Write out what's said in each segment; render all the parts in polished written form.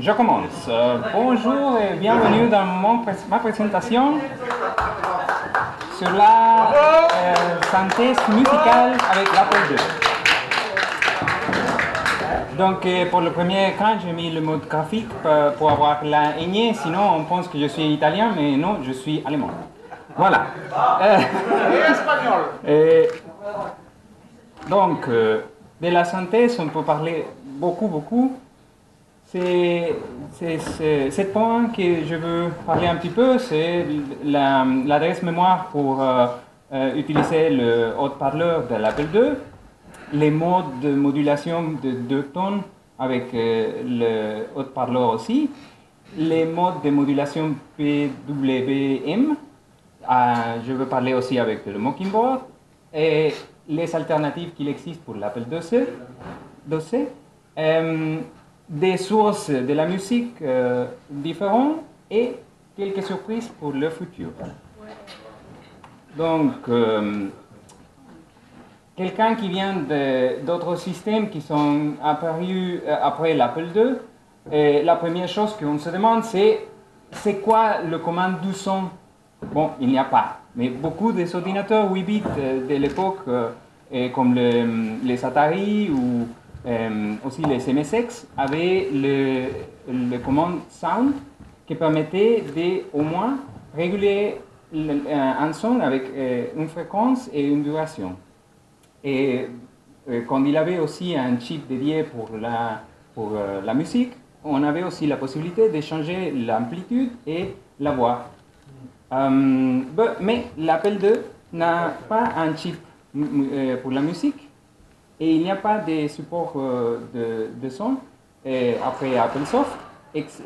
Je commence. Bonjour et bienvenue dans ma présentation sur la synthèse musicale avec l'Apple II. Donc pour le premier écran, j'ai mis le mode graphique pour avoir la ñ, sinon on pense que je suis italien, mais non, je suis allemand. Voilà. Et espagnol. Donc, de la synthèse, on peut parler beaucoup. C'est ce point que je veux parler un petit peu, c'est l'adresse mémoire pour utiliser le haut-parleur de l'Apple II, les modes de modulation de 2 tonnes avec le haut-parleur aussi, les modes de modulation PWM, je veux parler aussi avec le Mockingboard, et les alternatives qu'il existe pour l'Apple IIc, des sources de la musique différentes et quelques surprises pour le futur. Donc, quelqu'un qui vient d'autres systèmes qui sont apparus après l'Apple II, la première chose qu'on se demande, c'est quoi le commande du son? Bon, il n'y a pas, mais beaucoup des ordinateurs 8 bits de l'époque, comme les Atari ou aussi les MSX, avaient le commande sound qui permettait au moins réguler un son avec une fréquence et une duration. Et quand il avait aussi un chip dédié pour la musique, on avait aussi la possibilité de changer l'amplitude et la voix. Mais l'Apple II n'a pas un chip pour la musique et il n'y a pas de support de son après Applesoft,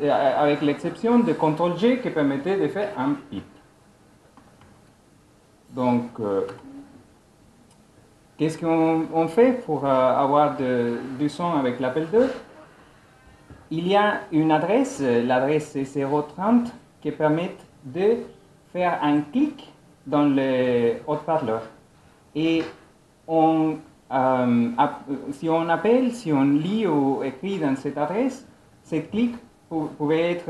avec l'exception de CTRL-G qui permettait de faire un bip. Donc, qu'est-ce qu'on fait pour avoir du son avec l'Apple II? Il y a une adresse, l'adresse 030, qui permet de faire un clic dans le haut-parleur. Et si on lit ou écrit dans cette adresse, ce clic pouvait être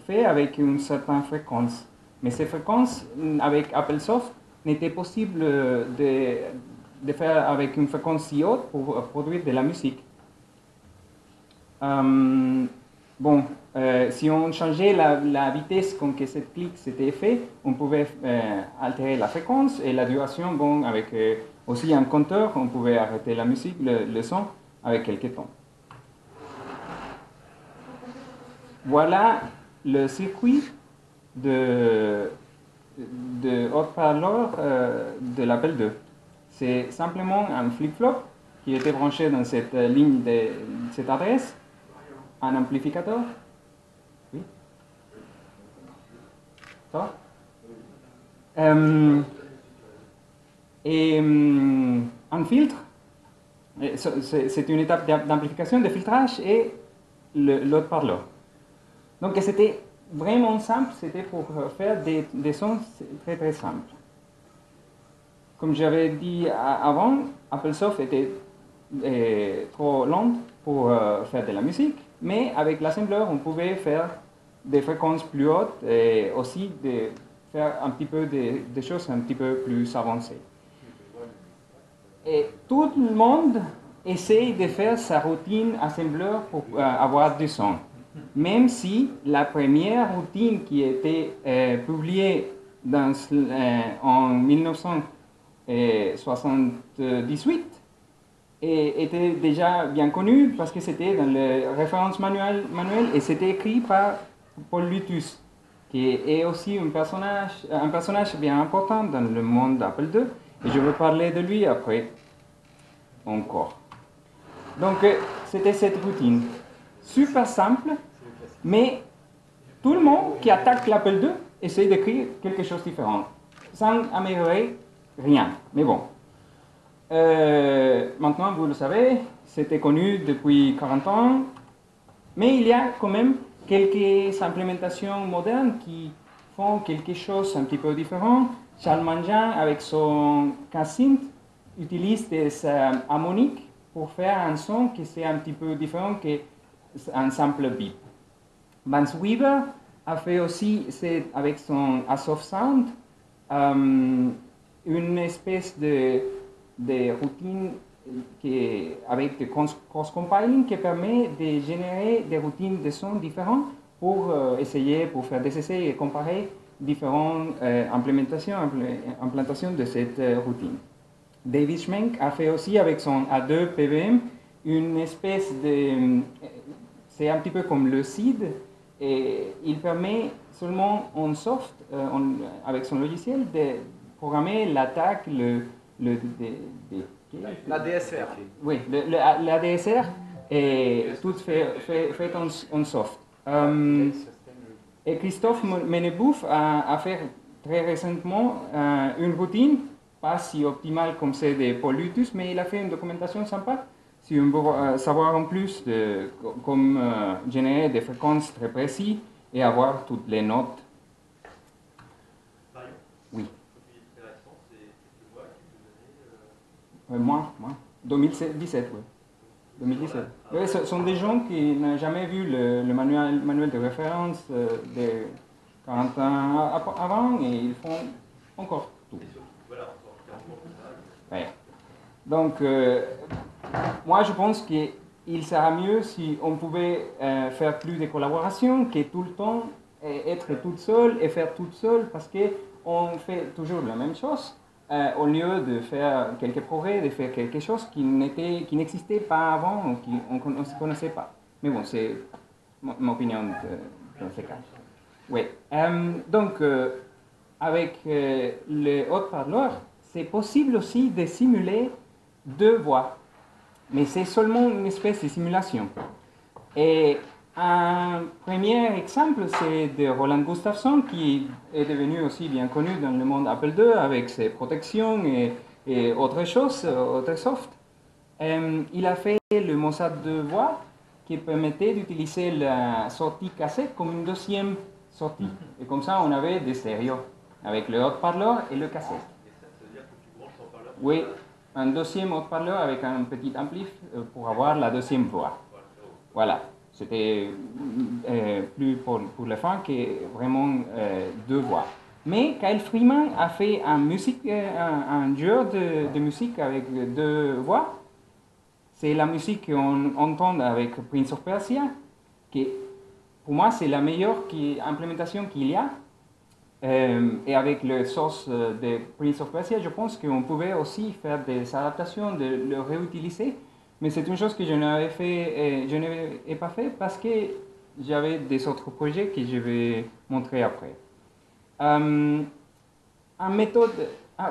fait avec une certaine fréquence. Mais ces fréquences, avec Applesoft, n'était possible de faire avec une fréquence si haute pour produire de la musique. Si on changeait la vitesse con que ce clic s'était fait, on pouvait altérer la fréquence et la duration. Bon, avec aussi un compteur, on pouvait arrêter la musique, le son, avec quelques temps. Voilà le circuit de haut-parleur de l'Apple II. C'est simplement un flip-flop qui était branché dans cette ligne de cette adresse, un amplificateur. Oui. Ça et un filtre. C'est une étape d'amplification, de filtrage et l'haut-parleur. Donc c'était vraiment simple, c'était pour faire des sons très simples. Comme j'avais dit avant, Applesoft était trop lent pour faire de la musique, mais avec l'assembler, on pouvait faire des fréquences plus hautes et aussi faire un petit peu des choses un petit peu plus avancées. Et tout le monde essaye de faire sa routine assembler pour avoir du son. Même si la première routine qui a été publiée en 1978 était déjà bien connue parce que c'était dans les références manuelles et c'était écrit par Paul Lutus, qui est aussi un personnage bien important dans le monde d'Apple II, et je vais parler de lui après encore. Donc c'était cette routine, super simple, mais tout le monde qui attaque l'Apple II essaie d'écrire quelque chose de différent, sans améliorer rien. Mais bon, maintenant vous le savez, c'était connu depuis 40 ans, mais il y a quand même quelques implémentations modernes qui font quelque chose un petit peu différent. Charles Mangin, avec son K-Synth, utilise des harmoniques pour faire un son qui est un petit peu différent qu'un simple bip. Vance Weaver a fait aussi, avec son Asoft Sound, une espèce de routine avec du cross-compiling qui permet de générer des routines de sons différents pour pour faire des essais et comparer différentes implantations de cette routine. David Schmenk a fait aussi avec son A2 PVM une espèce de... c'est un petit peu comme le SID, et il permet seulement en soft, avec son logiciel, de programmer l'attaque, La DSR. Oui, la DSR est tout fait en soft. Et Christophe Menebouf a fait très récemment une routine, pas si optimale comme celle de Paul Lutus, mais il a fait une documentation sympa. Si on veut savoir en plus de comment générer des fréquences très précises et avoir toutes les notes. Marion, Oui. depuis très récent, c'est quelques mois, quelques années Moi, 2017, oui. 2017. Oui, ce sont des gens qui n'ont jamais vu le manuel de référence de 40 ans avant et ils font encore tout. Et surtout, voilà, encore 40 ans plus tard. Ouais. Donc, moi je pense qu'il sera mieux si on pouvait faire plus de collaborations que tout le temps être toute seule et faire toute seule parce qu'on fait toujours la même chose. Au lieu de faire quelques progrès, de faire quelque chose qui n'existait pas avant ou qu'on ne connaissait pas. Mais bon, c'est mon opinion dans ce cas. Oui. Donc, avec le haut-parleur, c'est possible aussi de simuler deux voix, mais c'est seulement une espèce de simulation. Et un premier exemple, c'est de Roland Gustafson, qui est devenu aussi bien connu dans le monde Apple II avec ses protections et autres choses, autres soft. Il a fait le Mozart de voix qui permettait d'utiliser la sortie cassette comme une deuxième sortie. Et comme ça, on avait des stéréos avec le haut-parleur et le cassette. Et ça veut dire que tu branches en parleur. Oui, un deuxième haut-parleur avec un petit amplif pour avoir la deuxième voix. Voilà, c'était plus pour la fin que vraiment deux voix. Mais Kyle Freeman a fait un jeu de musique avec deux voix. C'est la musique qu'on entend avec Prince of Persia, qui pour moi c'est la meilleure implémentation qu'il y a. Et avec le source de Prince of Persia, je pense qu'on pouvait aussi faire des adaptations, de le réutiliser. Mais c'est une chose que je n'avais pas fait parce que j'avais des autres projets que je vais montrer après. Une méthode.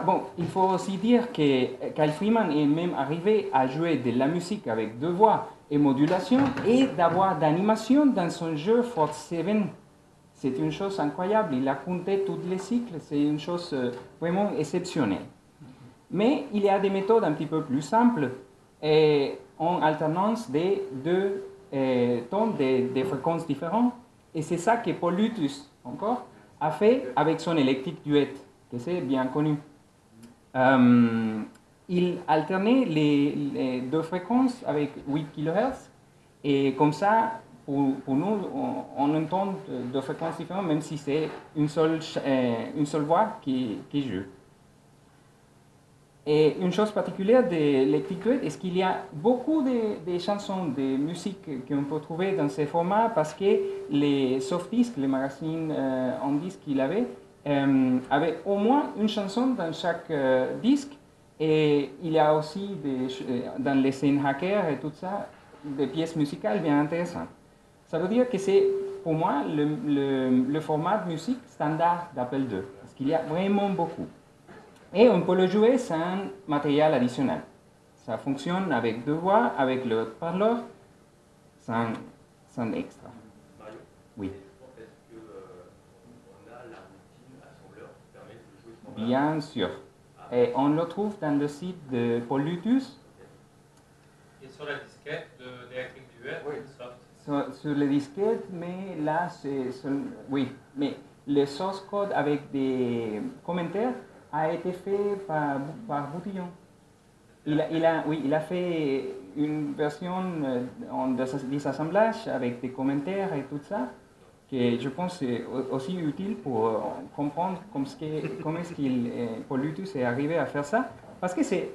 Bon, il faut aussi dire que Kyle Freeman est même arrivé à jouer de la musique avec deux voix et modulation et d'avoir d'animation dans son jeu Fort 7. C'est une chose incroyable. Il a compté tous les cycles. C'est une chose vraiment exceptionnelle. Mais il y a des méthodes un petit peu plus simples et en alternance des deux tons des fréquences différentes. Et c'est ça que Paul Lutus, encore, a fait avec son électrique duet, que c'est bien connu. Il alternait les deux fréquences avec 8 kHz et comme ça, pour nous, on entend deux fréquences différentes, même si c'est une seule voix qui joue. Et une chose particulière de l'électrique duet est qu'il y a beaucoup de chansons de musique qu'on peut trouver dans ces formats parce que les soft disques, les magazines en disque qu'il avait, avaient au moins une chanson dans chaque disque. Et il y a aussi dans les scènes hackers et tout ça, des pièces musicales bien intéressantes. Ça veut dire que c'est pour moi le format de musique standard d'Apple II, parce qu'il y a vraiment beaucoup. Et on peut le jouer sans matériel additionnel. Ça fonctionne avec deux voix, avec le haut-parleur, sans extra. Mario, Oui. est-ce qu'on a la routine assembleur qui permet de jouer standard? Bien sûr. Et on le trouve dans le site de Paul Lutus. Et sur la disquette d'Electric Duet, Oui. soft. Sur les disquettes, mais là, oui, mais le source code avec des commentaires a été fait par Boutillon. Il a fait une version en désassemblage avec des commentaires et tout ça. que je pense est aussi utile pour comprendre comment est-ce qu'il, Paul Lutus est arrivé à faire ça, parce que c'est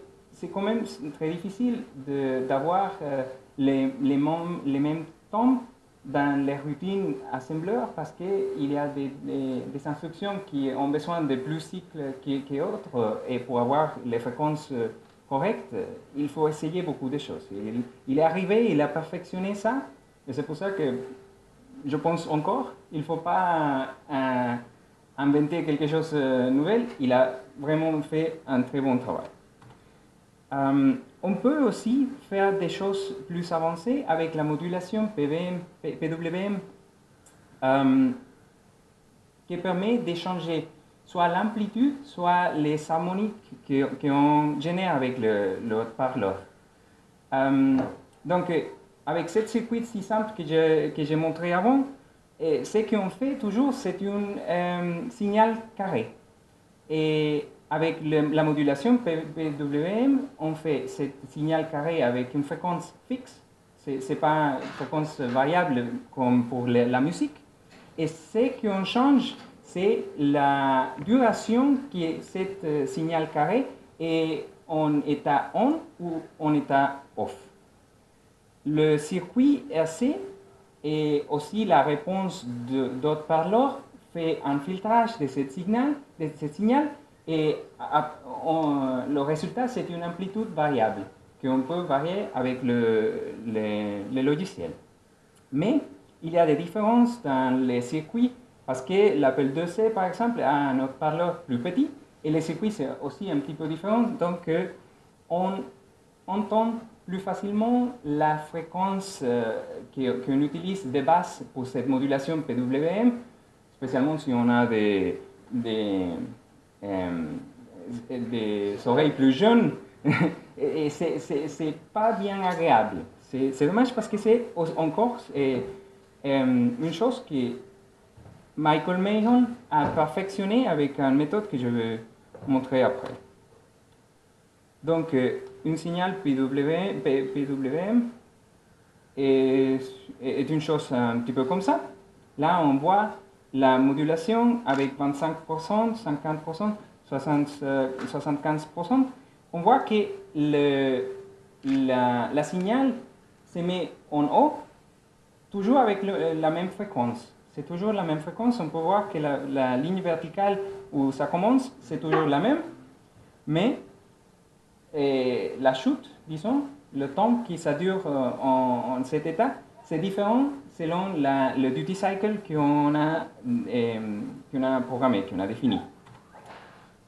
quand même très difficile d'avoir les mêmes temps dans les routines assembleurs, parce qu'il y a des instructions qui ont besoin de plus cycles que d'autres, et pour avoir les fréquences correctes, il faut essayer beaucoup de choses. Il est arrivé, il a perfectionné ça, et c'est pour ça que je pense encore, il ne faut pas inventer quelque chose de nouvel. Il a vraiment fait un très bon travail. On peut aussi faire des choses plus avancées avec la modulation PWM qui permet d'échanger soit l'amplitude, soit les harmoniques qu'on génère avec le haut-parleur. Donc, avec ce circuit si simple que j'ai montré avant, ce qu'on fait toujours, c'est un signal carré. Et avec la modulation PWM, on fait ce signal carré avec une fréquence fixe. Ce n'est pas une fréquence variable comme pour la musique. Et ce qu'on change, c'est la duration qui est ce signal carré et en état on ou en état off. Le circuit RC et aussi la réponse d'autres parleurs fait un filtrage de ce signal et le résultat, c'est une amplitude variable qu'on peut varier avec le logiciel. Mais il y a des différences dans les circuits parce que l'Apple IIc, par exemple, a un haut-parleur plus petit et les circuits, c'est aussi un petit peu différent. Donc, on entend plus facilement la fréquence qu'on utilise de base pour cette modulation PWM, spécialement si on a des oreilles plus jeunes. Et c'est pas bien agréable. C'est dommage parce que c'est encore une chose que Michael Mahon a perfectionné avec une méthode que je vais montrer après. Donc, un signal PWM est une chose un petit peu comme ça. Là, on voit la modulation avec 25%, 50%, 75%. On voit que la signal se met en haut, toujours avec la même fréquence. C'est toujours la même fréquence. On peut voir que la ligne verticale où ça commence, c'est toujours la même. Mais la chute, disons, le temps qui ça dure en cet état, c'est différent selon le duty cycle qu'on a programmé, qu'on a défini.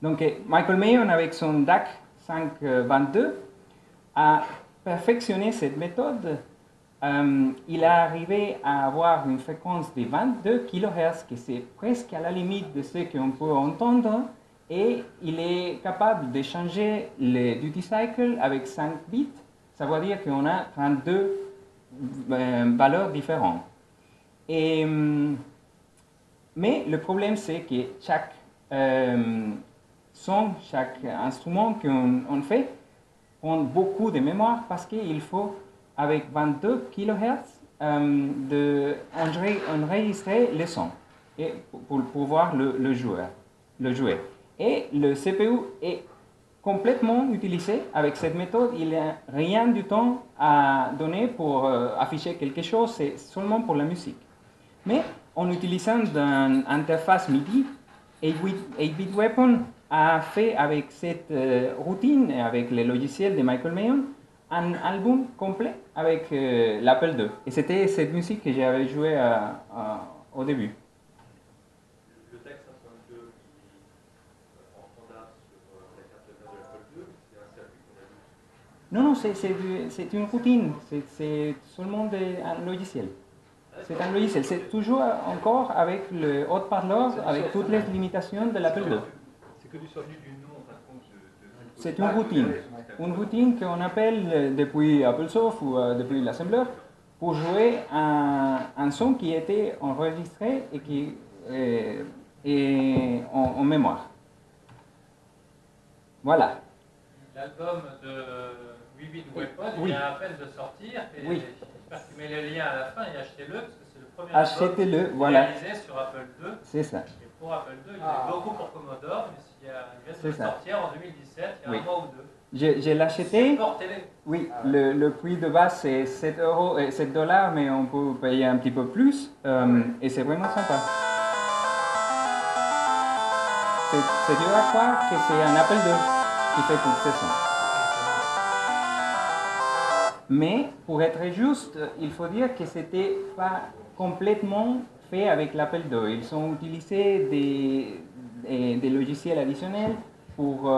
Donc, Michael Mahon, avec son DAC 522, a perfectionné cette méthode. Il est arrivé à avoir une fréquence de 22 kHz, qui c'est presque à la limite de ce qu'on peut entendre, et il est capable de changer le duty cycle avec 5 bits. Ça veut dire qu'on a 32 valeurs différentes. Mais le problème, c'est que chaque son, chaque instrument qu'on fait prend beaucoup de mémoire parce qu'il faut, avec 22 kHz, enregistrer le son et pour pouvoir le jouer. Et le CPU est complètement utilisé avec cette méthode. Il n'y a rien du temps à donner pour afficher quelque chose, c'est seulement pour la musique. Mais en utilisant une interface MIDI, 8-Bit Weapon a fait avec cette routine et avec le logiciel de Michael Mahon un album complet avec l'Apple II. Et c'était cette musique que j'avais jouée au début. Le DAC 522 qui en standard sur la carte mère de l'Apple II, c'est un circuit qu'on a vu. Non, c'est une routine, c'est seulement un logiciel. C'est un logiciel, c'est toujours encore avec le haut-parleur, avec toutes les limitations de l'Apple II. C'est que du sorti du nom en fin de compte C'est une routine qu'on appelle depuis AppleSoft ou depuis l'assembleur pour jouer un son qui était enregistré et qui est en mémoire. Voilà. L'album de 8-Bit Weapon, Oui. il vient à peine de sortir. Et Oui. j'espère que tu mets les liens à la fin et achetez-le parce que c'est le premier achetez-le, album voilà. réalisé sur Apple II. C'est ça. Et pour Apple II, il y en a beaucoup pour Commodore, mais il vient de C'est ça. sortir en 2017, il y a Oui. un mois ou deux. J'ai l'acheté. Support télé. Oui, le prix de base c'est 7 euros et 7 dollars, mais on peut payer un petit peu plus. Et c'est vraiment sympa. C'est dur à croire que c'est un Apple II qui fait toutes ces sons. Mais pour être juste, il faut dire que c'était pas complètement fait avec l'Apple II. Ils ont utilisé des logiciels additionnels pour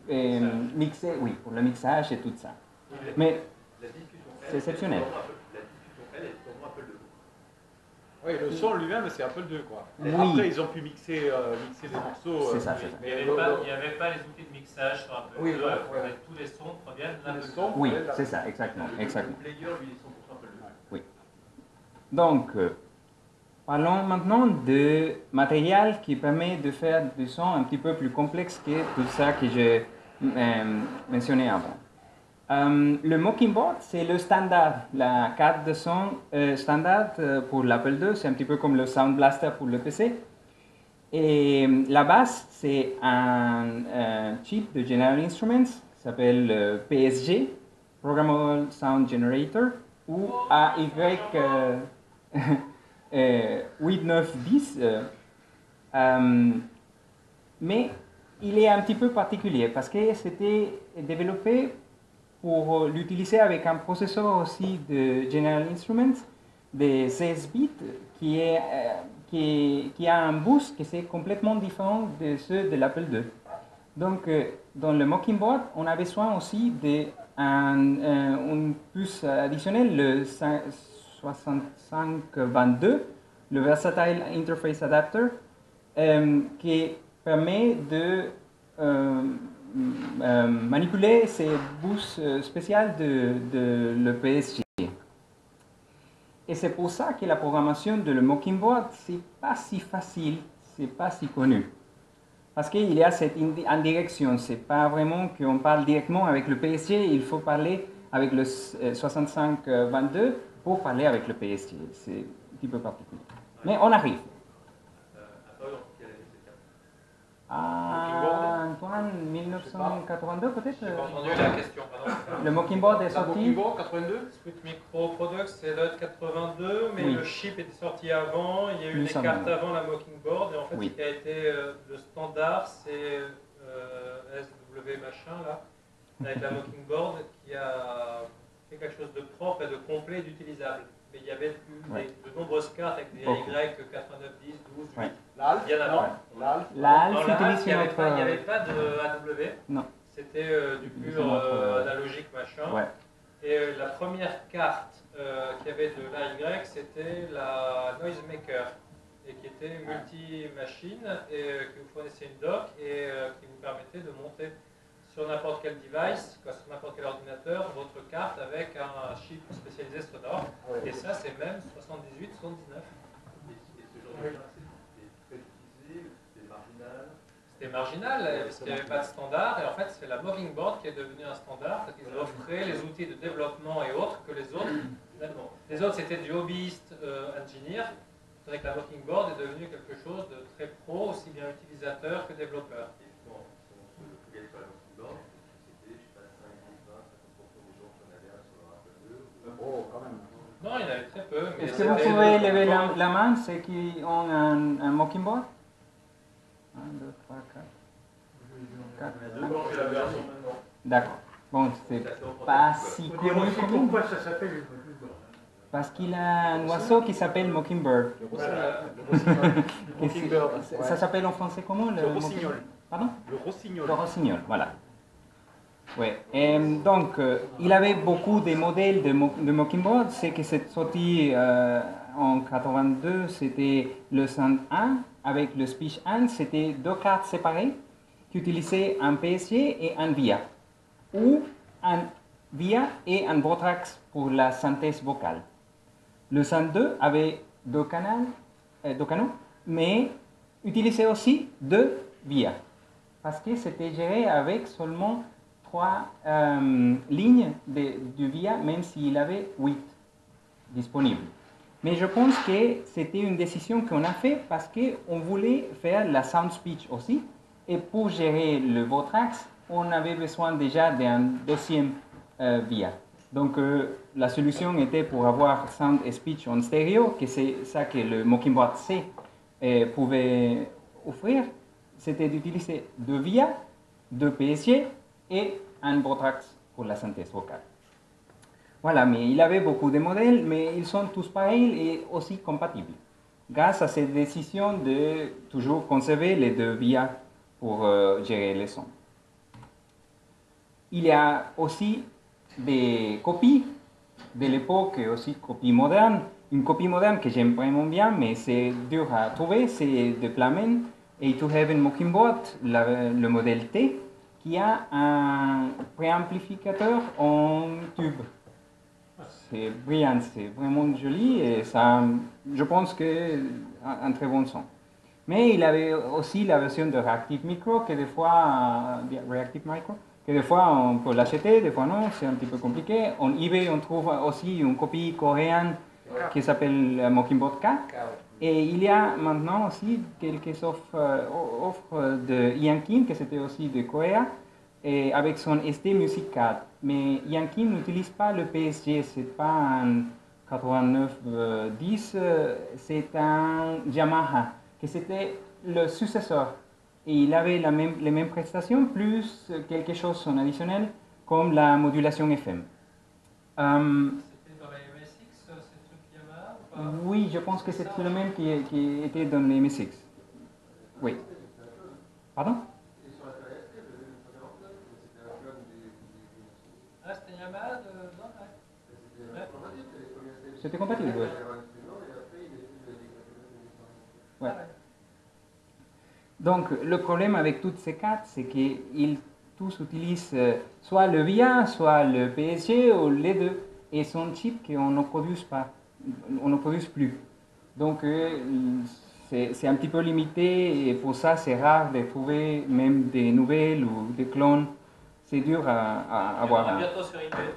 mixer, oui, pour le mixage et tout ça. Mais c'est exceptionnel. La discussion, elle est purement Apple II. Oui, le son lui-même, c'est Apple II, quoi. Oui. Après, ils ont pu mixer des morceaux. C'est ça, c'est ça. Il n'y avait pas les outils de mixage sur Apple II. Oui, voilà, ouais. Mais tous les sons proviennent Les d'Apple sons. II. Oui, c'est ça, exactement. Le player, lui, est 100% Apple II. Oui. Donc, parlons maintenant de matériel qui permet de faire des sons un petit peu plus complexes que tout ça que j'ai mentionné avant. Le Mockingboard, c'est le standard, la carte de son standard pour l'Apple II. C'est un petit peu comme le Sound Blaster pour le PC. Et la base, c'est un chip de General Instruments qui s'appelle PSG, Programmable Sound Generator, ou AY 8910. Mais il est un petit peu particulier parce que c'était développé pour l'utiliser avec un processeur aussi de General Instruments de 16 bits qui a un boost qui est complètement différent de ceux de l'Apple II. Donc, dans le Mockingboard, on a besoin aussi d'une puce additionnelle, le 6522, le Versatile Interface Adapter, qui permet de manipuler ces boosts spéciales de le PSG. Et c'est pour ça que la programmation de le Mockingboard, c'est pas si facile, c'est pas si connu. Parce qu'il y a cette indirection, c'est pas vraiment qu'on parle directement avec le PSG, il faut parler avec le 6522 pour parler avec le PSG. C'est un petit peu particulier. Mais on arrive. Antoine, 1982 peut-être. J'ai pas entendu la question, pardon. Le Mockingboard est sorti. Mockingboard 82. Sputnik Pro Products, c'est le 82, mais Oui. le chip était sorti avant. Il y a eu Nous des sommes cartes là. avant la Mockingboard. Et en fait, Oui. ce qui a été le standard, c'est SW machin, là, avec la Mockingboard, qui a fait quelque chose de propre et de complet et d'utilisable. Mais il y avait Ouais. de nombreuses cartes avec des Beaucoup. Y 89, 10, 12, 8. Ouais. L'ALF. Il y en a Non. pas. L'ALF. L'ALF Dans la utilise il n'y avait, notre. pas- il y avait pas de AW. Non. C'était du Utilisez pur notre, analogique machin. Ouais. Et la première carte qu'il y avait de l'AY, c'était la Noisemaker, et qui était multi-machine, et qui vous fournissait une dock et qui vous permettait de monter sur n'importe quel device, quoi, sur n'importe quel ordinateur, votre carte avec un chip spécialisé sonore. Et ça, c'est même 78, 79. Et ce genre de carte, c'est très utilisé, c'est marginal. C'était marginal, parce qu'il n'y avait pas de standard, et en fait, c'est la Mockingboard qui est devenue un standard, parce qu'ils offraient les outils de développement et autres que les autres, finalement. Les autres, c'était du hobbyiste engineer, tandis que la Mockingboard est devenue quelque chose de très pro, aussi bien utilisateur que développeur. Et justement, si on se focalise sur la Mockingboard, c'était, je sais pas, 5, 10, 20, 50% des gens qui en avaient un sur leur Apple II. Oh, quand même. Non, il y en avait très peu. Mais Est-ce que vous c'était pouvez le- lever la main, ceux qui ont un Mockingboard? 1, 2, 3, 4. Devant, j'ai la version maintenant. D'accord. Bon, c'est Ça fait en pas français, si Faut connu dire aussi quand même. pourquoi ça s'appelle une Mockingboard. Parce qu'il a un oiseau qui s'appelle Mockingbird. Le Voilà. rossignol. Et Mockingbird. Ça s'appelle en français comment Le rossignol. Pardon? Le rossignol. Le rossignol, voilà. Ouais. Et donc, il avait beaucoup de modèles de Mockingbird. C'est que c'est sorti en 82, c'était le Sound 1 avec le Speech 1. C'était deux cartes séparées qui utilisaient un PSG et un VIA. Ou un VIA et un Votrax pour la synthèse vocale. Le Sound 2 avait deux canaux, mais utilisait aussi deux VIA. Parce que c'était géré avec seulement 3 lignes du VIA, même s'il avait 8 disponibles. Mais je pense que c'était une décision qu'on a faite parce qu'on voulait faire la sound speech aussi. Et pour gérer le Vortrax, on avait besoin déjà d'un deuxième via. Donc la solution était pour avoir sound et speech en stéréo, que c'est ça que le Mockingbird C pouvait offrir, c'était d'utiliser deux via, deux PSG et un Vortrax pour la synthèse vocale. Voilà, mais il avait beaucoup de modèles, mais ils sont tous pareils et aussi compatibles. Grâce à cette décision de toujours conserver les deux via pour gérer les sons. Il y a aussi des copies de l'époque, aussi copies modernes. Une copie moderne que j'aime vraiment bien, mais c'est dur à trouver, c'est de Plamen et To Heaven Mockingbird, le modèle T, qui a un préamplificateur en tube. C'est brillant, c'est vraiment joli et ça, je pense que un très bon son. Mais il avait aussi la version de Reactive Micro, que des fois, on peut l'acheter, des fois non, c'est un petit peu compliqué. En eBay, on trouve aussi une copie coréenne qui s'appelle Mockingbird K. Et il y a maintenant aussi quelques offres de Ian Kim, que c'était aussi de Corée, et avec son SD Music Card. Mais Ian Kim n'utilise pas le PSG, c'est pas un 8910, c'est un Yamaha, que c'était le successeur. Et il avait les mêmes prestations, plus quelque chose en additionnel, comme la modulation FM. C'était dans la MSX, ces trucs Yamaha ou pas? Oui, je pense que c'est le même qui était dans les MSX. Oui. Pardon? Ah, c'était Yamaha non, ouais. C'était compatible, oui. Ouais. Donc, le problème avec toutes ces cartes, c'est qu'ils tous utilisent soit le VIA, soit le PSG, ou les deux, et sont chips qu'on ne produit pas, on ne produit plus. Donc, c'est un petit peu limité, et pour ça, c'est rare de trouver même des nouvelles ou des clones. C'est dur à avoir. On bientôt sur eBay.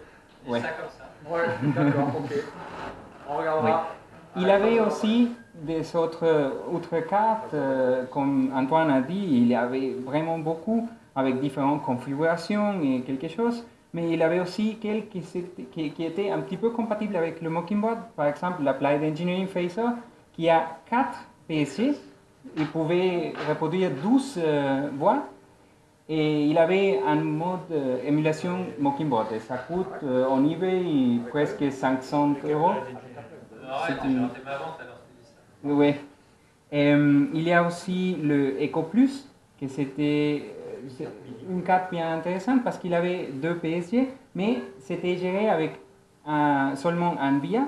Ouais. Ça comme ça. Ouais, d'accord, ok. On regardera. Oui. Il avait aussi des autres cartes, comme Antoine a dit, il y avait vraiment beaucoup avec différentes configurations et quelque chose, mais il avait aussi quelques qui étaient un petit peu compatibles avec le Mockingbird, par exemple l'Applied Engineering Phaser, qui a 4 PSG, il pouvait reproduire 12 voix, et il avait un mode émulation Mockingbird, et ça coûte en eBay presque 500 €. Arrête, j'ai raté ma vente alors tu dis ça. Oui. Il y a aussi le Eco Plus, que c'était une carte bien intéressante parce qu'il avait deux PSG, mais c'était géré avec seulement un via.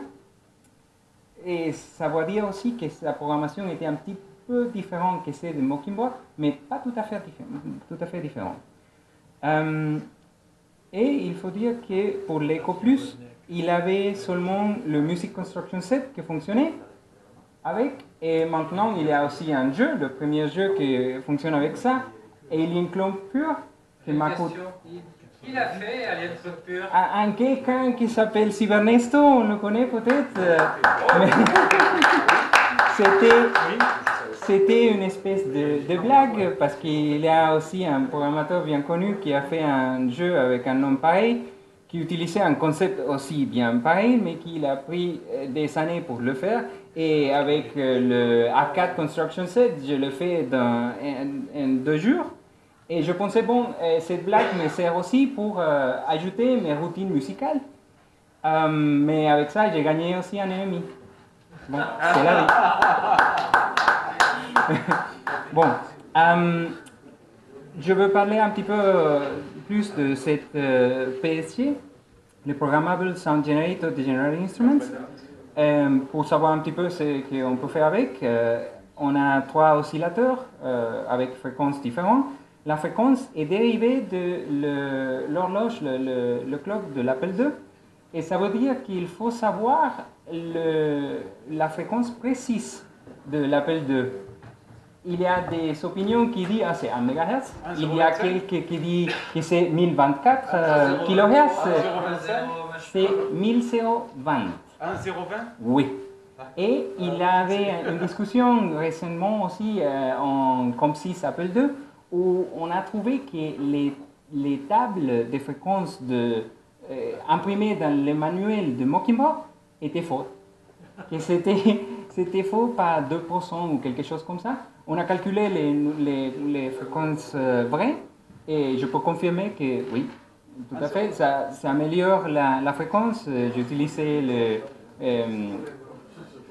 Et ça veut dire aussi que sa programmation était un petit peu différente que celle de Mockingbird, mais pas tout à fait différente. Et il faut dire que pour l'Eco Plus, il avait seulement le Music Construction Set qui fonctionnait avec, et maintenant il y a aussi un jeu, le premier jeu qui fonctionne avec ça, Alien Clone Pure, qui m'a coûté. Qui l'a fait, Alien Clone Pure? Un quelqu'un qui s'appelle Cybernesto, on le connaît peut-être, mais c'était une espèce de blague, parce qu'il y a aussi un programmateur bien connu qui a fait un jeu avec un nom pareil, qui utilisait un concept aussi bien pareil, mais qu'il a pris des années pour le faire. Et avec le Arcade Construction Set, je le fais en 2 jours. Et je pensais, bon, cette blague me sert aussi pour ajouter mes routines musicales. Mais avec ça, j'ai gagné aussi un ennemi. Bon, c'est la vie. Bon, je veux parler un petit peu plus de cette PSG, le Programmable Sound Generator de General Instruments. Pour savoir un petit peu ce qu'on peut faire avec, on a 3 oscillateurs avec fréquences différentes. La fréquence est dérivée de l'horloge, le clock de l'Apple II. Et ça veut dire qu'il faut savoir la fréquence précise de l'Apple II. Il y a des opinions qui disent que c'est 1 MHz. Il y a quelques qui disent que c'est 1024 kHz. C'est 1020. 1,020? Oui. Et il y avait une discussion récemment aussi en COM6 Apple II où on a trouvé que les tables de fréquences imprimées dans le manuel de Mockingbird étaient fausses. Que c'était faux par 2% ou quelque chose comme ça. On a calculé les fréquences vraies et je peux confirmer que oui, tout à fait, ça améliore la fréquence. J'utilisais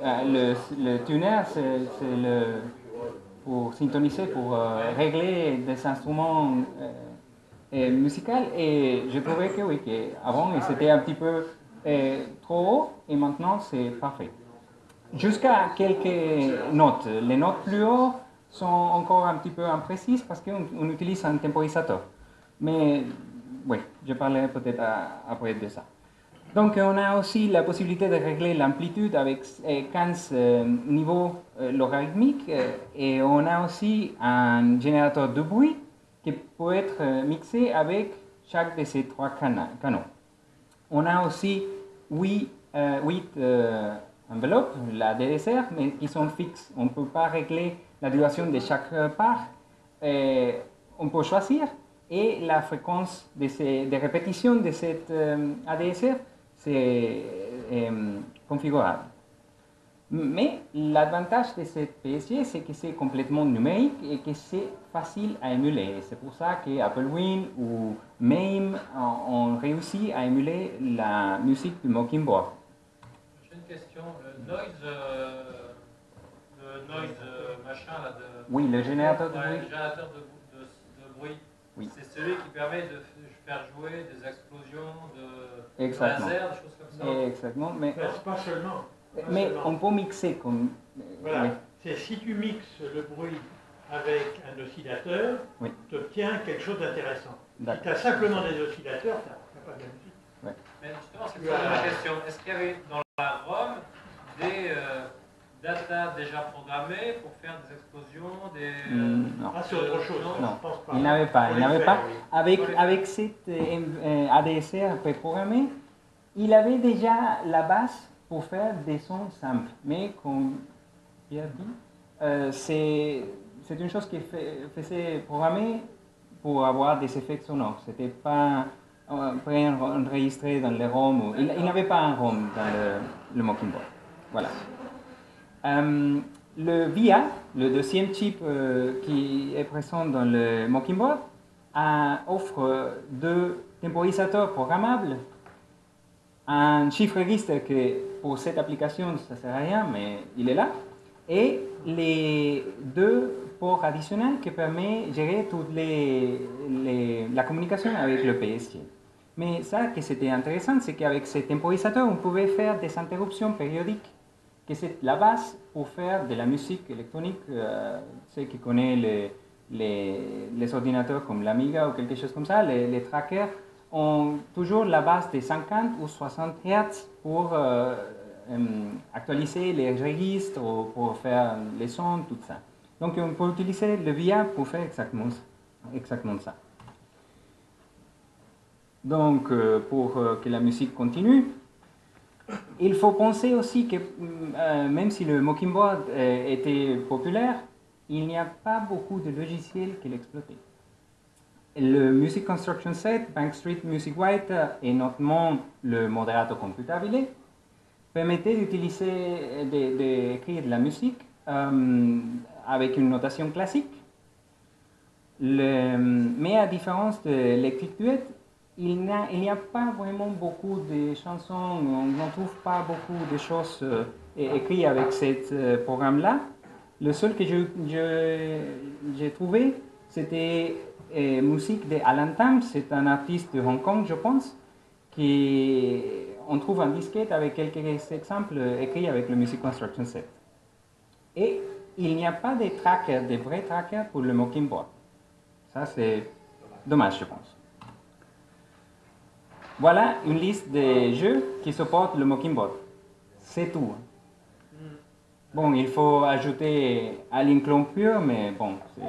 le tuner, pour syntoniser, pour régler des instruments musicaux. Et je trouvais que oui, qu'avant c'était un petit peu trop haut et maintenant c'est parfait. Jusqu'à quelques notes. Les notes plus hautes sont encore un petit peu imprécises parce qu'on utilise un temporisateur. Mais oui, je parlerai peut-être après de ça. Donc on a aussi la possibilité de régler l'amplitude avec 15 niveaux logarithmiques et on a aussi un générateur de bruit qui peut être mixé avec chaque de ces trois canaux. On a aussi 8 enveloppes, la DSR, mais qui sont fixes. On ne peut pas régler la duration de chaque part. On peut choisir et la fréquence de répétition de cette ADSR, c'est configurable. Mais l'avantage de cette PSG, c'est que c'est complètement numérique et que c'est facile à émuler. C'est pour ça qu'Applewin ou MAME ont réussi à émuler la musique du Mockingbird. J'ai une question. Le noise machin là de. Oui, le générateur de bruit. Le générateur de bruit. Oui. C'est celui qui permet de faire jouer des explosions de Exactement. laser, des choses comme ça. Exactement, mais Pas seulement. mais on peut mixer comme. Voilà. Oui. C'est si tu mixes le bruit avec un oscillateur, Oui. tu obtiens quelque chose d'intéressant. Si D'accord. tu as simplement des oscillateurs, tu n'as pas de la musique. Mais justement, c'est ça ma question. Est-ce qu'il y avait dans la ROM des data déjà programmées pour faire des explosions, Non. Ah, c'est autre chose. Non. Je pense pas. Il n'avait pas. On Il les n'avait fait, pas. oui. Avec cette ADSR préprogrammée, il avait déjà la base pour faire des sons simples. Mais comme Pierre dit, c'est une chose qui faisait programmer pour avoir des effets sonores. C'était pas préenregistré dans le ROM. Il n'avait pas un ROM dans le Mockingbird. Voilà. Le VIA, le deuxième chip qui est présent dans le Mockingbird, offre deux temporisateurs programmables, un chiffre registre que pour cette application ça ne sert à rien, mais il est là, et les deux ports additionnels qui permettent de gérer toute la communication avec le PSG. Mais ça, que c'était intéressant, c'est qu'avec ces temporisateurs, on pouvait faire des interruptions périodiques, que c'est la base pour faire de la musique électronique. Ceux qui connaissent les ordinateurs comme l'Amiga ou quelque chose comme ça, les trackers ont toujours la base de 50 ou 60 Hz pour actualiser les registres ou pour faire les sons, tout ça. Donc on peut utiliser le VIA pour faire exactement ça. Donc pour que la musique continue, il faut penser aussi que même si le Mockingbird était populaire, il n'y a pas beaucoup de logiciels qui l'exploitaient. Le Music Construction Set, Bank Street Music Writer et notamment le modérateur computable permettaient d'utiliser, d'écrire de la musique avec une notation classique. Mais à différence de Electric Duet, il n'y a pas vraiment beaucoup de chansons, on n'en trouve pas beaucoup de choses écrites avec ce programme-là. Le seul que j'ai trouvé, c'était musique de Alan Tam, c'est un artiste de Hong Kong, je pense, on trouve un disquette avec quelques exemples écrits avec le Music Construction Set. Et il n'y a pas de trackers, de vrais trackers pour le Mockingbird. Ça, c'est dommage, je pense. Voilà une liste de jeux qui supportent le Mockingbird. C'est tout. Bon, il faut ajouter Alien Clone Pure, mais bon, c'est...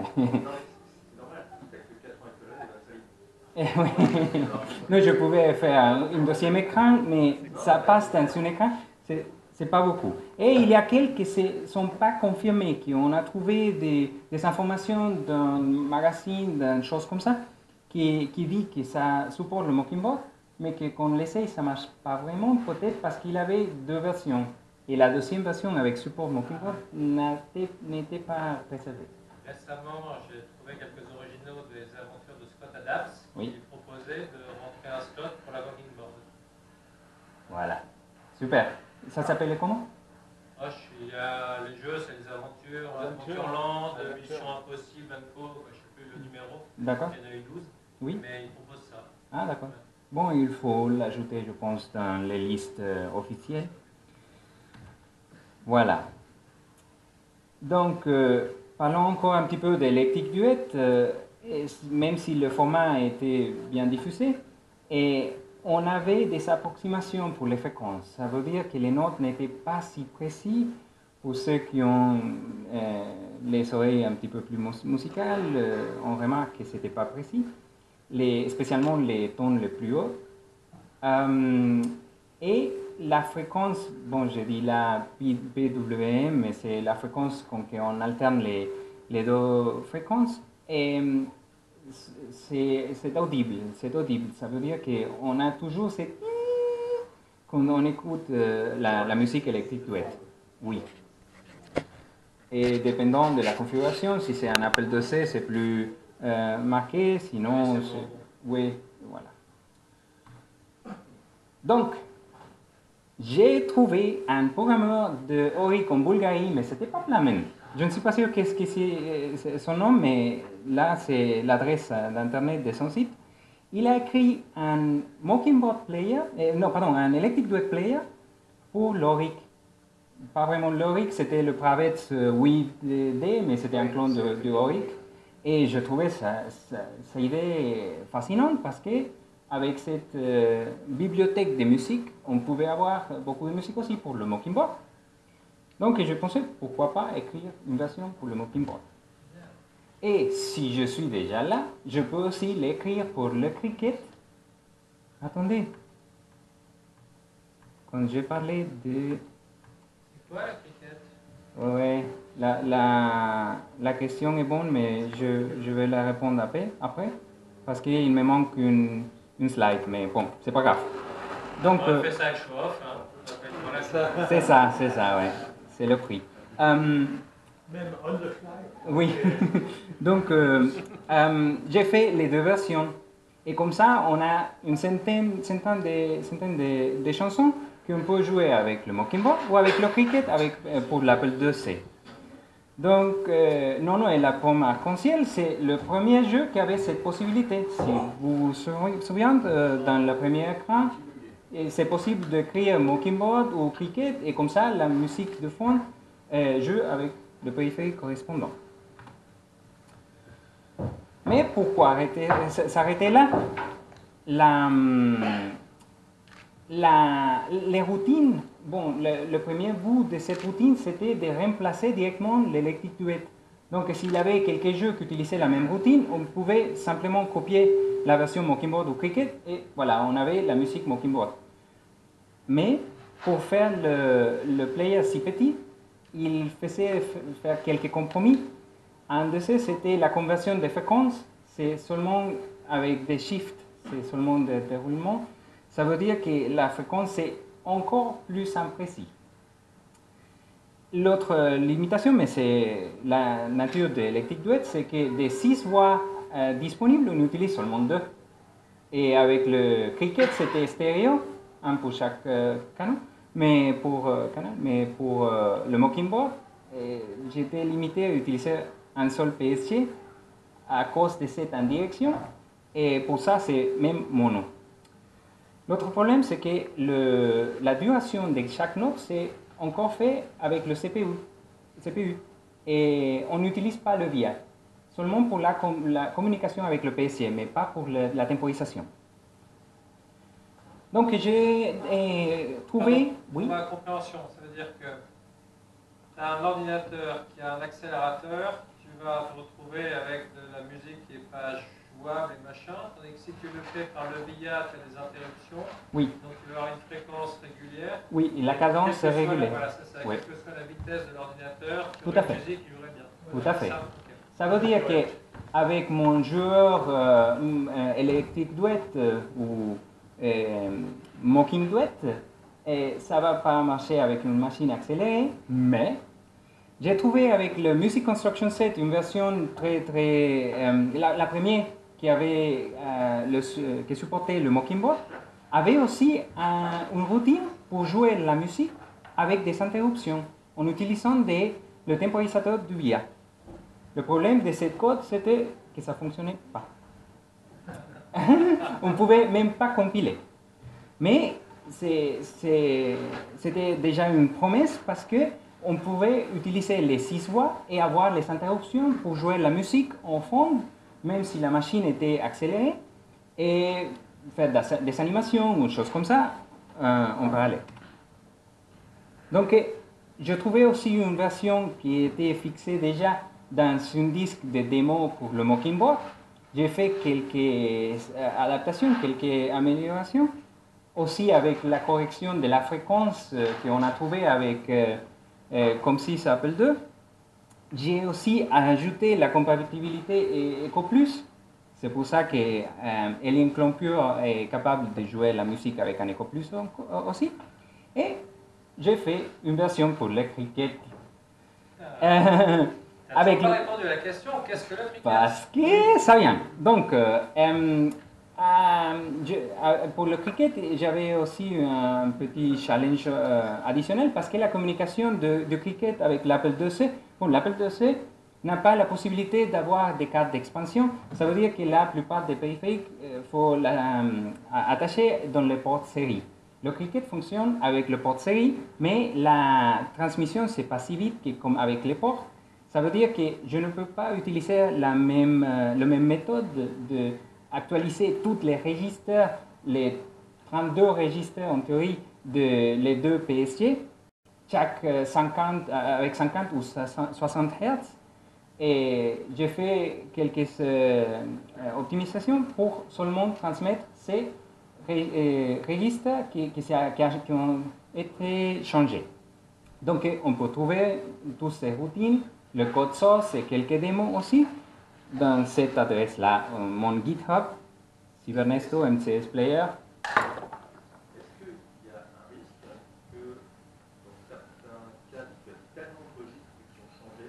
Non, je pouvais faire un deuxième écran, mais ça passe dans un écran. C'est pas beaucoup. Et il y a quelques qui ne sont pas confirmés, qu'on a trouvé des informations d'un magazine, d'une chose comme ça, qui dit que ça supporte le Mockingboard, mais que quand on l'essaye, ça ne marche pas vraiment, peut-être parce qu'il avait deux versions. Et la deuxième version avec support Mockingboard n'était pas préservée. Récemment, j'ai trouvé quelques originaux des aventures de Scott Adams, qui proposaient de rentrer un slot pour la Mockingboard. Voilà, super. Ça s'appelait comment? Il y a les jeux, c'est les aventures, Adventureland, Mission Impossible, je ne sais plus le numéro. D'accord. Il y en a eu 12, oui. Mais ils proposent ça. Ah, d'accord. Bon, il faut l'ajouter, je pense, dans les listes officielles. Voilà. Donc, parlons encore un petit peu d'Electric Duet, même si le format était bien diffusé. Et on avait des approximations pour les fréquences. Ça veut dire que les notes n'étaient pas si précises. Pour ceux qui ont les oreilles un petit peu plus musicales, on remarque que ce n'était pas précis, spécialement les tons les plus hauts. Et la fréquence, bon, je dis la PWM, mais c'est la fréquence quand on alterne les deux fréquences. Et c'est audible, Ça veut dire qu'on a toujours cette... quand on écoute la musique électrique duet. Oui. Et dépendant de la configuration, si c'est un Apple IIc, c'est plus marqué, sinon... Oui, voilà. Donc, j'ai trouvé un programmeur de Auric en Bulgarie, mais ce n'était pas la même. Je ne suis pas sûr qu'est-ce que c'est son nom, mais là, c'est l'adresse d'internet de son site. Il a écrit un Mockingboard player, un Electric Duet player pour l'Auric. Pas vraiment l'Auric, c'était le Pravets 8D, mais c'était un clone de Auric. Et je trouvais sa idée fascinante parce que avec cette bibliothèque de musique, on pouvait avoir beaucoup de musique aussi pour le Mockingboard. Donc je pensais, pourquoi pas écrire une version pour le Mockingboard. Et si je suis déjà là, je peux aussi l'écrire pour le Cricket. Attendez. Quand j'ai parlé de... C'est quoi le Cricket? Oui, la question est bonne, mais je vais la répondre après parce qu'il me manque une slide, mais bon, c'est pas grave. Donc, on fait ça avec show-off, hein. C'est ça, ouais. C'est le prix. Même on the fly. Oui. Donc, j'ai fait les deux versions. Et comme ça, on a une centaine de chansons qu'on peut jouer avec le Mockingboard ou avec le Cricket pour l'Apple IIc. Donc, Nono et la pomme arc-en-ciel, c'est le premier jeu qui avait cette possibilité. Si vous vous souvenez, dans le premier écran, c'est possible de créer un Mockingboard ou Cricket, et comme ça, la musique de fond joue avec le périphérique correspondant. Mais pourquoi s'arrêter là? Les routines, bon, le premier bout de cette routine, c'était de remplacer directement l'Electric Duet. Donc, s'il y avait quelques jeux qui utilisaient la même routine, on pouvait simplement copier la version Mockingboard ou Cricket, et voilà, on avait la musique Mockingboard. Mais, pour faire le player si petit, il faisait faire quelques compromis. Un de ces, c'était la conversion des fréquences, c'est seulement avec des shifts, c'est seulement des déroulements. Ça veut dire que la fréquence est encore plus imprécise. L'autre limitation, mais c'est la nature de l'Electric Duet, c'est que des 6 voix disponibles, on utilise seulement 2. Et avec le Cricket, c'était stéréo, un pour chaque canal. Mais pour le Mockingboard, j'étais limité à utiliser un seul PSG à cause de cette indirection. Et pour ça, c'est même mono. L'autre problème, c'est que la duration de chaque note, c'est encore fait avec le CPU. Et on n'utilise pas le VI, seulement pour la communication avec le PSC, mais pas pour la temporisation. Donc j'ai trouvé... Pour ma compréhension, ça veut dire que tu as un ordinateur qui a un accélérateur, tu vas te retrouver avec de la musique qui n'est pas jouable et machin, tandis que si tu le fais par le VIA, tu as des interruptions. Oui. Donc tu vas avoir une fréquence régulière. Oui, et la cadence est régulée. Voilà, c'est ça. Oui. Quelle que soit la vitesse de l'ordinateur, tu Tout aurais à fait. une musique qui jouerait bien. Tout à fait. Ça, Ça veut dire qu'avec mon joueur Electric Duet ou Mocking Duet, ça ne va pas marcher avec une machine accélérée, mais j'ai trouvé avec le Music Construction Set une version la première qui supportait le Mocking Board avait aussi une routine pour jouer la musique avec des interruptions en utilisant le temporisateur du VIA. Le problème de cette code, c'était que ça ne fonctionnait pas. On ne pouvait même pas compiler. Mais c'était déjà une promesse parce qu'on pouvait utiliser les 6 voix et avoir les interruptions pour jouer la musique en fond, même si la machine était accélérée, et faire des animations ou des choses comme ça en parallèle. Donc, je trouvais aussi une version qui était fixée déjà dans un disque de démo pour le Mocking Board. J'ai fait quelques adaptations, quelques améliorations, aussi avec la correction de la fréquence qu'on a trouvée avec COM6 Apple II. J'ai aussi ajouté la compatibilité EcoPlus. C'est pour ça que Alien Clone Pure est capable de jouer la musique avec un EcoPlus aussi. Et j'ai fait une version pour le Cricket. Tu n'as pas répondu à la question, qu'est-ce que le Cricket? Parce que ça vient. Donc, pour le Cricket, j'avais aussi un petit challenge additionnel parce que la communication de Cricket avec l'Apple IIc, bon, l'Apple IIc n'a pas la possibilité d'avoir des cartes d'expansion. Ça veut dire que la plupart des périphériques, il faut attacher dans le port série. Le Cricket fonctionne avec le port série, mais la transmission, c'est pas si vite que comme avec les ports. Ça veut dire que je ne peux pas utiliser la même méthode d'actualiser tous les registres, les 32 registres en théorie de les deux PSG, chaque 50, avec 50 ou 60 Hz. Et j'ai fait quelques optimisations pour seulement transmettre ces registres qui ont été changés. Donc on peut trouver toutes ces routines, le code source et quelques démos aussi dans cette adresse-là, mon GitHub, Cybernesto MCS Player. Est-ce qu'il y a un risque que dans certains cas, tu as tellement de registres qui ont changé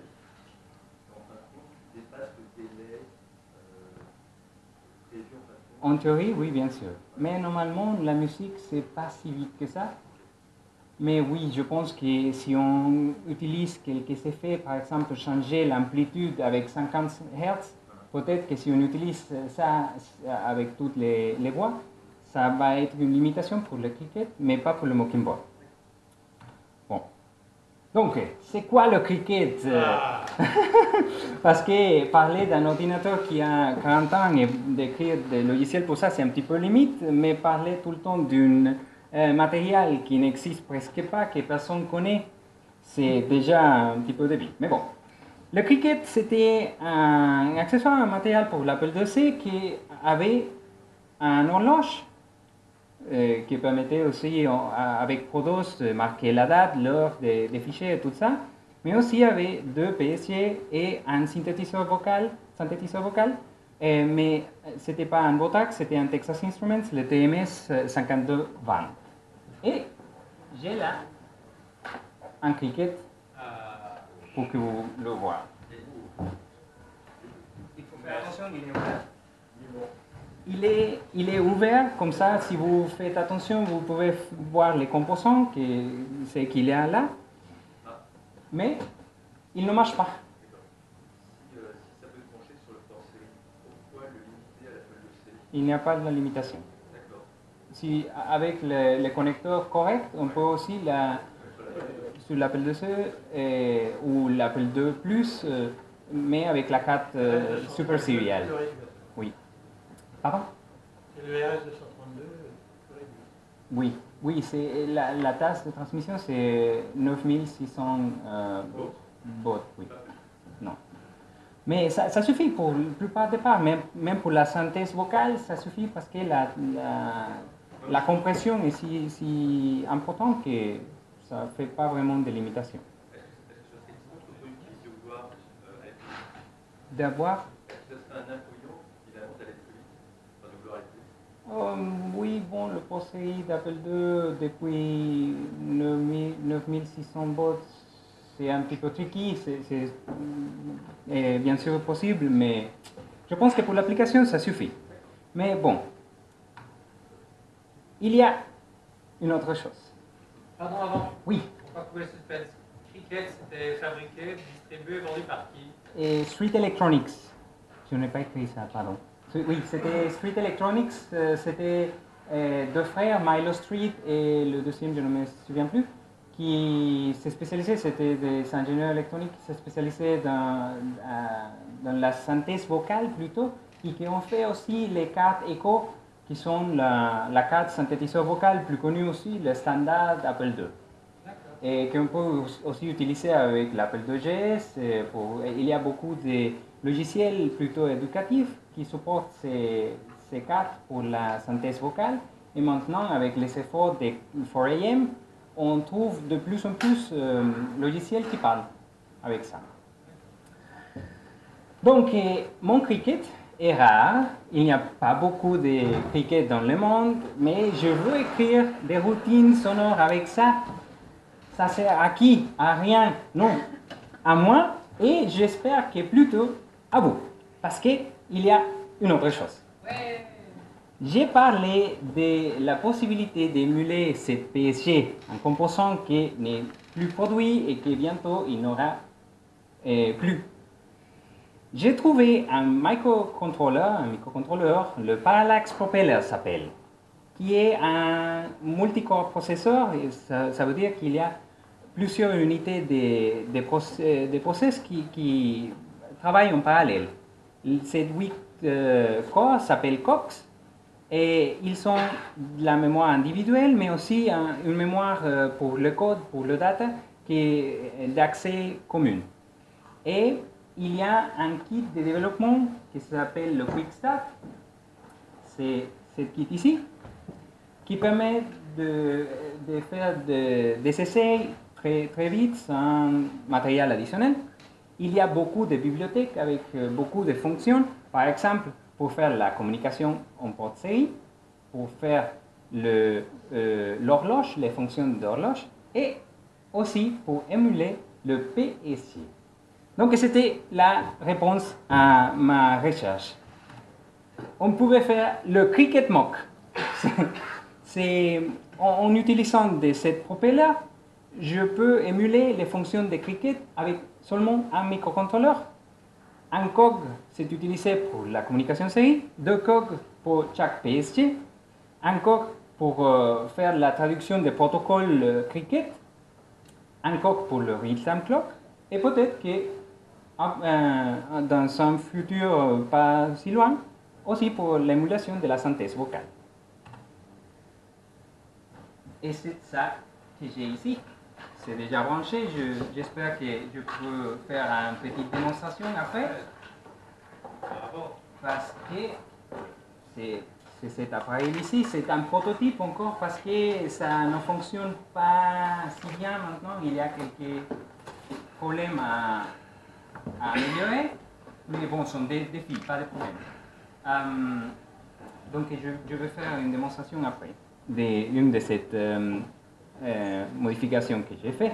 qu'en fin de compte, tu dépasses le délai prévu en fin de compte? En théorie, oui, bien sûr. Mais normalement, la musique, c'est pas si vite que ça. Mais oui, je pense que si on utilise quelques effets, par exemple, changer l'amplitude avec 50 Hz, peut-être que si on utilise ça avec toutes les voix, ça va être une limitation pour le Cricket, mais pas pour le Mocking Board. Bon. Donc, c'est quoi le Cricket? Parce que parler d'un ordinateur qui a 40 ans et d'écrire des logiciels pour ça, c'est un petit peu limite, mais parler tout le temps d'un matériel qui n'existe presque pas, que personne ne connaît, c'est déjà un petit peu débile. Mais bon, le Cricket, c'était un accessoire, un matériel pour l'Apple IIc qui avait un horloge qui permettait aussi, avec Prodos, de marquer la date, l'heure des fichiers et tout ça. Mais aussi, il y avait 2 PSG et un synthétiseur vocal. Mais ce n'était pas un Votax, c'était un Texas Instruments, le TMS 5220. Et j'ai là un Cricket pour que vous le voyez. Il faut faire attention, il est ouvert. Il est ouvert, comme ça, si vous faites attention, vous pouvez voir les composants, c'est qu'il y a là. Mais il ne marche pas. Si ça peut se brancher sur le port série, pourquoi le limiter à l'Apple IIc? Il n'y a pas de limitation. D'accord. Si, avec le connecteur correct, on peut aussi, sur l'Apple IIc ou l'Apple II Plus, mais avec la carte Super Serial. Oui. Pardon? C'est le RS232. Oui, oui, c'est la tasse de transmission, c'est 9600 baud, oui. Non. Mais ça suffit pour la plupart des cas, même pour la synthèse vocale, ça suffit parce que la compression est si importante que ça ne fait pas vraiment de limitation. Est-ce que ce serait contre-productif de vouloir aller plus vite? D'avoir Est-ce que ce serait un inconvénient, finalement, d'aller plus vite, enfin, de vouloir aller plus vite? Oui, bon, le POSEI d'Apple II depuis 9600 volts, c'est un petit peu tricky, c'est bien sûr possible, mais je pense que pour l'application, ça suffit. Mais bon, il y a une autre chose. Pardon, avant. Oui. Pourquoi couper le suspense? Cricket, c'était fabriqué, distribué, vendu par qui? Et Street Electronics. Je n'ai pas écrit ça, pardon. Oui, c'était Street Electronics, c'était deux frères, Milo Street et le deuxième, je ne me souviens plus, qui se spécialisaient, c'était des ingénieurs électroniques qui se spécialisaient dans la synthèse vocale plutôt, et qui ont fait aussi les cartes Echo, qui sont la carte synthétiseur vocal plus connue aussi, le standard Apple II. Et qu'on peut aussi utiliser avec l'Apple IIgs. Il y a beaucoup de logiciels plutôt éducatifs qui supportent ces cartes pour la synthèse vocale. Et maintenant, avec les efforts de 4AM, on trouve de plus en plus logiciels qui parlent avec ça. Donc, mon Cricket est rare. Il n'y a pas beaucoup de Cricket dans le monde, mais je veux écrire des routines sonores avec ça. Ça sert à qui? À rien? Non, à moi, et j'espère que plutôt à vous. Parce qu'il y a une autre chose. Ouais. J'ai parlé de la possibilité d'émuler cette PSG, un composant qui n'est plus produit et que bientôt il n'aura plus. J'ai trouvé un microcontrôleur, le Parallax Propeller s'appelle, qui est un multicore processeur. Et ça veut dire qu'il y a plusieurs unités de process qui travaillent en parallèle. Ces 8 corps s'appellent COX et ils sont de la mémoire individuelle, mais aussi une mémoire pour le code, pour le data, qui est d'accès commun. Et il y a un kit de développement qui s'appelle le Quick Start. C'est ce kit ici, qui permet de faire des essais très vite sans matériel additionnel. Il y a beaucoup de bibliothèques avec beaucoup de fonctions. Par exemple, pour faire la communication en porte série, pour faire l'horloge, les fonctions d'horloge, et aussi pour émuler le PSG. Donc c'était la réponse à ma recherche. On pouvait faire le Cricket Mock. En utilisant cette propeller, je peux émuler les fonctions de Cricket avec seulement un microcontrôleur. Un cog, c'est utilisé pour la communication série, 2 cogs pour chaque PSG, un cog pour faire la traduction des protocoles Cricket, un cog pour le real-time clock, et peut-être que dans un futur pas si loin, aussi pour l'émulation de la synthèse vocale. Et c'est ça que j'ai ici. C'est déjà branché. J'espère que je peux faire une petite démonstration après. Parce que c'est cet appareil ici. C'est un prototype encore parce que ça ne fonctionne pas si bien maintenant. Il y a quelques problèmes à améliorer. Mais bon, ce sont des défis, pas de problème. Donc je vais faire une démonstration après d'une de ces modifications que j'ai fait.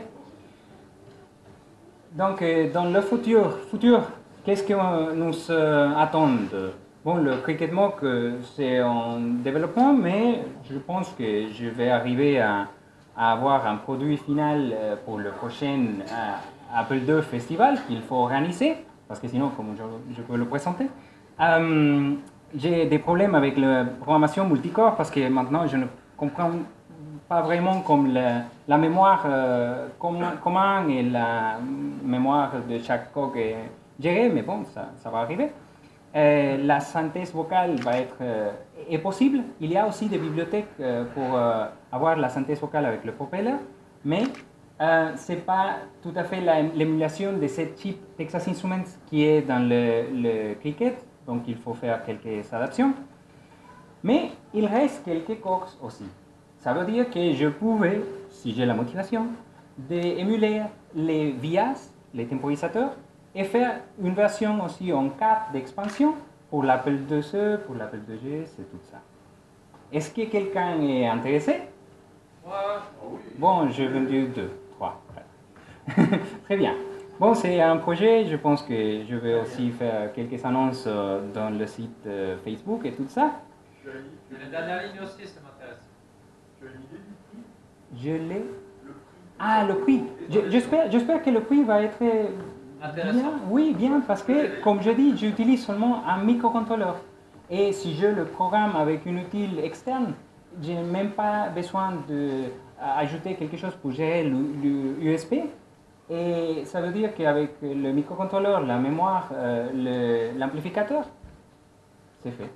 Donc dans le futur, qu'est-ce que nous attend? Bon, le Cricket Mock, c'est en développement, mais je pense que je vais arriver à avoir un produit final pour le prochain Apple II Festival qu'il faut organiser, parce que sinon, comment je peux le présenter? J'ai des problèmes avec la programmation multicore, parce que maintenant, je ne comprends pas vraiment comme la mémoire commune et la mémoire de chaque cog est gérée, mais bon, ça va arriver. La synthèse vocale va être est possible. Il y a aussi des bibliothèques pour avoir la synthèse vocale avec le propeller, mais c'est pas tout à fait l'émulation de ce type Texas Instruments qui est dans le cricket, donc il faut faire quelques adaptations. Mais il reste quelques coques aussi. Ça veut dire que je pouvais, si j'ai la motivation, d'émuler les vias, les temporisateurs, et faire une version aussi en 4 d'expansion pour l'Apple IIe, pour l'Apple IIG, c'est tout ça. Est-ce que quelqu'un est intéressé? Bon, j'ai vendu 2, 3, 4. Très bien. Bon, c'est un projet, je pense que je vais aussi faire quelques annonces dans le site Facebook et tout ça. La dernière ligne aussi, ça m'intéresse. Tu as une idée du prix? Je l'ai. Le prix? Ah, le prix. J'espère que le prix va être Intéressant. bien. Oui, bien, parce que, comme je dis, j'utilise seulement un microcontrôleur. Et si je le programme avec une outil externe, je n'ai même pas besoin d'ajouter quelque chose pour gérer l'USB. Et ça veut dire qu'avec le microcontrôleur, la mémoire, l'amplificateur, c'est fait.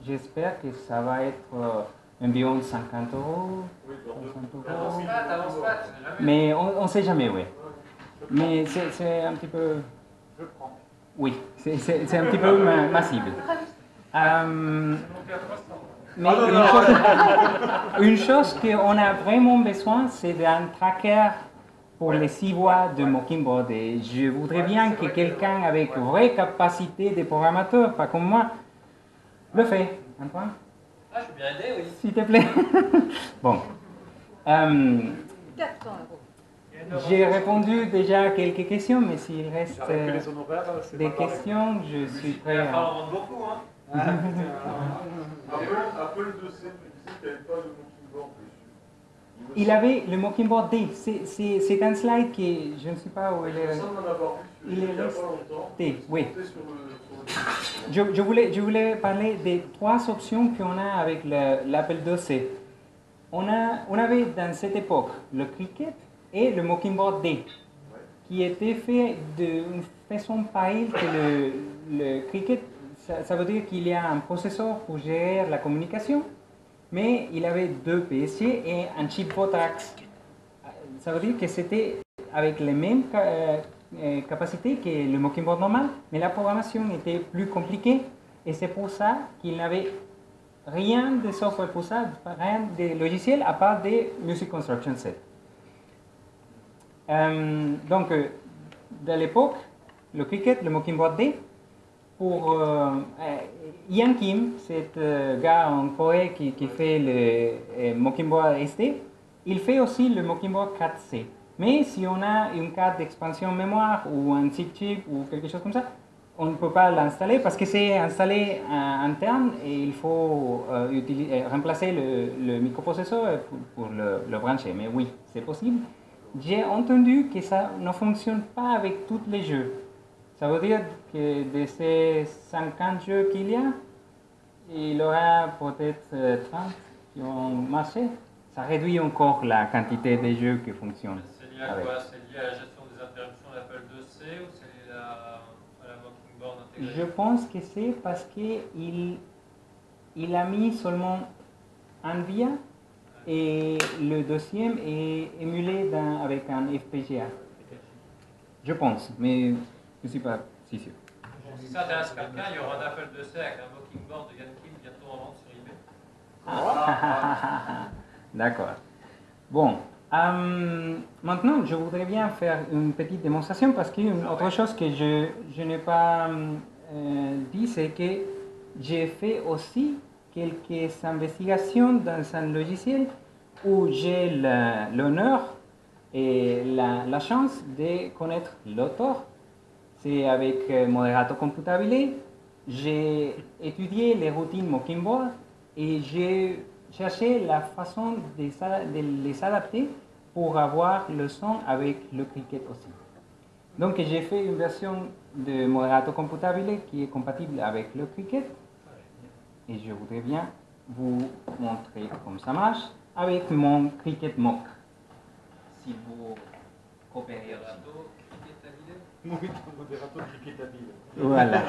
J'espère que ça va être environ 50 €, Oui, 60 T'avances €. pas, t'avances pas, tu sais jamais. Mais on ne sait jamais, oui. Mais c'est un petit peu... Je prends. Oui, c'est un petit peu ma cible. Mais une chose qu'on a vraiment besoin, c'est d'un tracker pour les 6 voix de Mockingbird. Et je voudrais bien que quelqu'un avec vraie capacité de programmateur, pas comme moi, le fait. Antoine, Ah, je suis bien aidé, oui. s'il te plaît. Bon. 400 €. J'ai répondu déjà à quelques questions, mais s'il reste J'arrête que les honoraires, c'est des pas pareil. questions, je suis Il prêt va à... falloir en vendre beaucoup, hein. Apple 2C, tu disais qu'il n'y avait pas de Mockingbird dessus. Il avait le Mockingbird D. C'est un slide qui, je ne sais pas où il Il me est. semble en avoir vu Il il est n'y a pas resté, longtemps. oui. C'était sur le Je voulais parler des 3 options qu'on a avec l'Apple IIc. On avait dans cette époque le Cricket et le Mockingbird D, qui étaient faits d'une façon pareille que le Cricket. Ça veut dire qu'il y a un processeur pour gérer la communication, mais il avait 2 PSC et un chip Votrax. Ça veut dire que c'était avec les mêmes capacités que le Mockingbird normal, mais la programmation était plus compliquée et c'est pour ça qu'il n'avait rien de software pour ça, rien de logiciel à part des Music Construction Set. Donc, de l'époque, le Cricket, le Mockingbird D, pour Ian Kim, cet gars en Corée qui fait le Mockingbird ST, il fait aussi le Mockingbird 4C. Mais si on a une carte d'expansion mémoire ou un chip ou quelque chose comme ça, on ne peut pas l'installer parce que c'est installé interne et il faut remplacer le microprocesseur pour le brancher. Mais oui, c'est possible. J'ai entendu que ça ne fonctionne pas avec tous les jeux. Ça veut dire que de ces 50 jeux qu'il y a, il y aura peut-être 30 qui ont marché. Ça réduit encore la quantité de jeux qui fonctionnent. C'est lié à quoi? C'est lié à la gestion des interruptions de l'Apple IIc ou c'est lié à la Mockingbird intégrée? Je pense que c'est parce qu'il a mis seulement un VIA et le deuxième est émulé avec un FPGA. Je pense, mais je ne suis pas si sûr. Bon, si ça intéresse quelqu'un, il y aura un Apple IIc avec un Mockingbird de Ian Kim bientôt en vente sur eBay. D'accord. Bon, maintenant, je voudrais bien faire une petite démonstration parce qu'une autre chose que je n'ai pas dit, c'est que j'ai fait aussi quelques investigations dans un logiciel où j'ai l'honneur et la chance de connaître l'auteur. C'est avec Moderato Computabile. J'ai étudié les routines Mockingbird et j'ai cherché la façon de les adapter pour avoir le son avec le Cricket aussi. Donc j'ai fait une version de Moderato Computabile qui est compatible avec le Cricket et je voudrais bien vous montrer comment ça marche avec mon Cricket Mock. Si vous coopérez aussi. Moderato, Cricketabile. Oui, ton modérateur cricketabile. Voilà.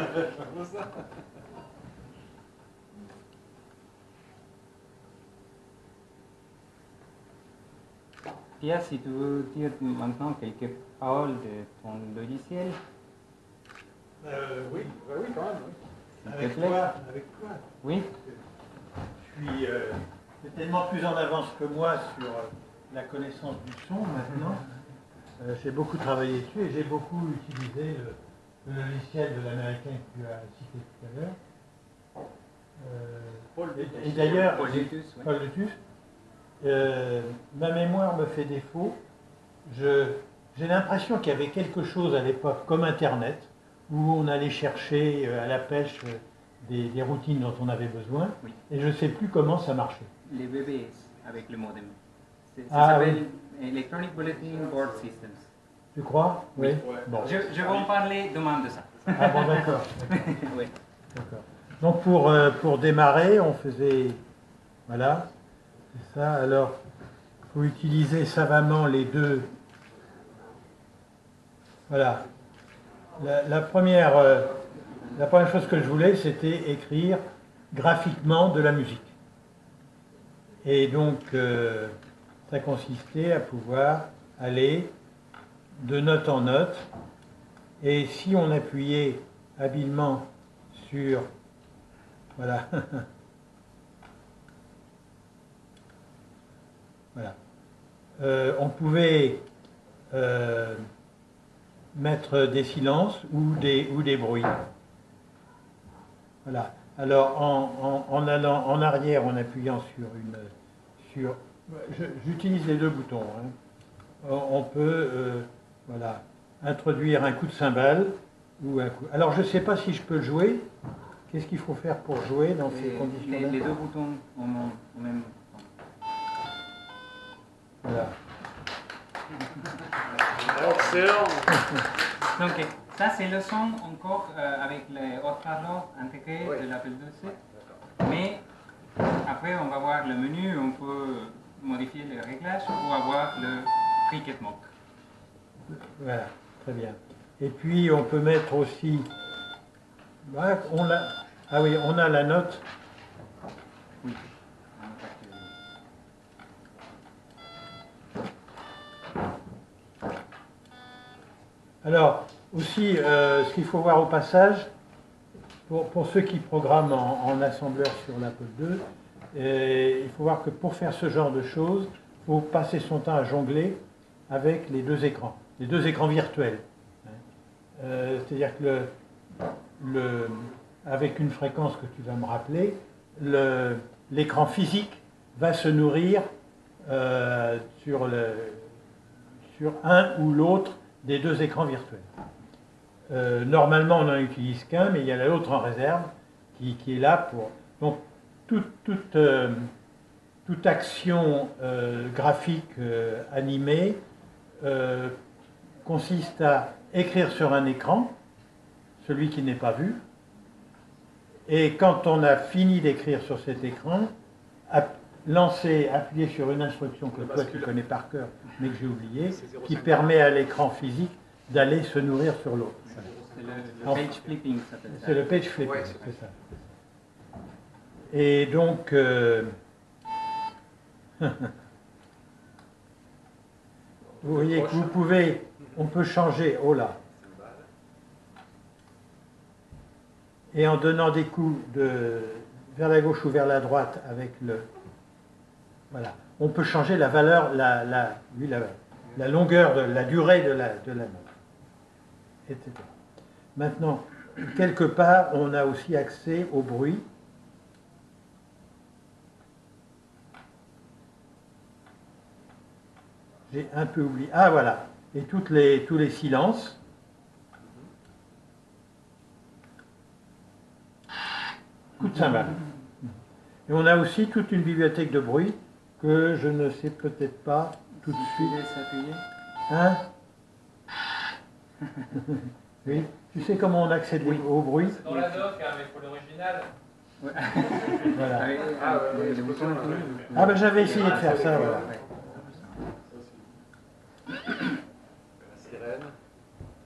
Pierre, si tu veux dire maintenant quelques paroles de ton logiciel. Oui, oui, quand même. S'il te Avec plaît. quoi? Avec quoi? Oui. Je suis tellement plus en avance que moi sur la connaissance du son maintenant. J'ai beaucoup travaillé dessus et j'ai beaucoup utilisé le logiciel de l'américain que tu as cité tout à l'heure. Et d'ailleurs, Paul Lutus, oui. Paul Lutus, ma mémoire me fait défaut. J'ai l'impression qu'il y avait quelque chose à l'époque comme Internet, où on allait chercher à la pêche des routines dont on avait besoin, Oui. et je ne sais plus comment ça marchait. Les BBS avec le modem. Ça Ah, s'appelle Electronic Bulletin Board Systems. Tu crois? Oui. Ouais. Bon. Je vais en parler demain de ça. Ah bon, d'accord. Oui. D'accord. Donc pour démarrer, on faisait, voilà, c'est ça. Alors, il faut utiliser savamment les deux. Voilà. La première chose que je voulais, c'était écrire graphiquement de la musique. Et donc, ça consistait à pouvoir aller de note en note. Et si on appuyait habilement sur... Voilà. Voilà. On pouvait mettre des silences ou des bruits. Voilà. Alors, en allant en arrière, en appuyant j'utilise les deux boutons. Hein. On peut voilà, introduire un coup de cymbale ou un coup. Alors, je ne sais pas si je peux jouer. Qu'est-ce qu'il faut faire pour jouer dans ces conditions-là? Les deux boutons en même temps. Voilà. Excellent. Donc, ça, c'est le son encore avec les haut-parleurs intégrés Oui. de l'Apple IIc. Mais après, on va voir le menu, on peut modifier les réglages pour avoir le Cricket Mock. Voilà, très bien. Et puis, on peut mettre aussi... Voilà, ah oui, on a la note. Oui. Alors, aussi, ce qu'il faut voir au passage, pour ceux qui programment en assembleur sur l'Apple II, il faut voir que pour faire ce genre de choses, il faut passer son temps à jongler avec les deux écrans virtuels. C'est-à-dire que avec une fréquence que tu vas me rappeler, l'écran physique va se nourrir sur un ou l'autre des deux écrans virtuels. Normalement, on n'en utilise qu'un, mais il y a l'autre en réserve qui est là pour... Donc, toute action graphique animée consiste à écrire sur un écran, celui qui n'est pas vu, et quand on a fini d'écrire sur cet écran, appuyer sur une instruction que toi tu connais par cœur, mais que j'ai oubliée, qui permet à l'écran physique d'aller se nourrir sur l'autre. C'est le page flipping, ça s'appelle ça. C'est le page flipping, Ouais, c'est ça. Et donc, vous voyez que on peut changer, oh là, et en donnant des coups vers la gauche ou vers la droite avec voilà, on peut changer la valeur, la longueur, la durée de la note, etc. Maintenant, quelque part, on a aussi accès au bruit. J'ai un peu oublié. Ah voilà, et tous les silences. Coup de cymbale. Et on a aussi toute une bibliothèque de bruit que je ne sais peut-être pas tout de suite. S'appuyer. Hein? Oui. Tu sais comment on accède au bruit? C'est dans la doc, hein, mais il faut l'original. Ouais. Voilà. Le bouton infini. Ah ben j'avais essayé de faire ça, voilà. Ouais. La sirène.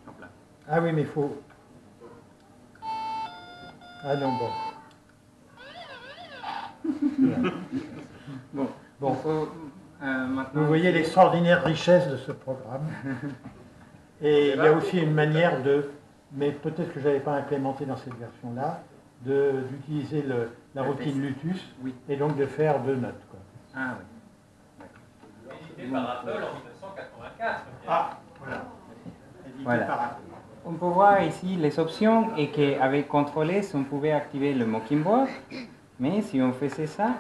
Hop là. Ah oui, mais il faut... Ah non, bon. Voilà. Bon, Bon. il faut maintenant, Vous voyez l'extraordinaire richesse de ce programme. Et il y a aussi une manière de, mais peut-être que je n'avais pas implémenté dans cette version-là, d'utiliser la routine Lutus Oui. et donc de faire 2 notes. Quoi. Ah oui. Édité par Apple en 1984. Ah, voilà. Édité Voilà. par Apple. On peut voir ici les options et qu'avec CTRL S, on pouvait activer le Mockingboard. Mais si on faisait ça,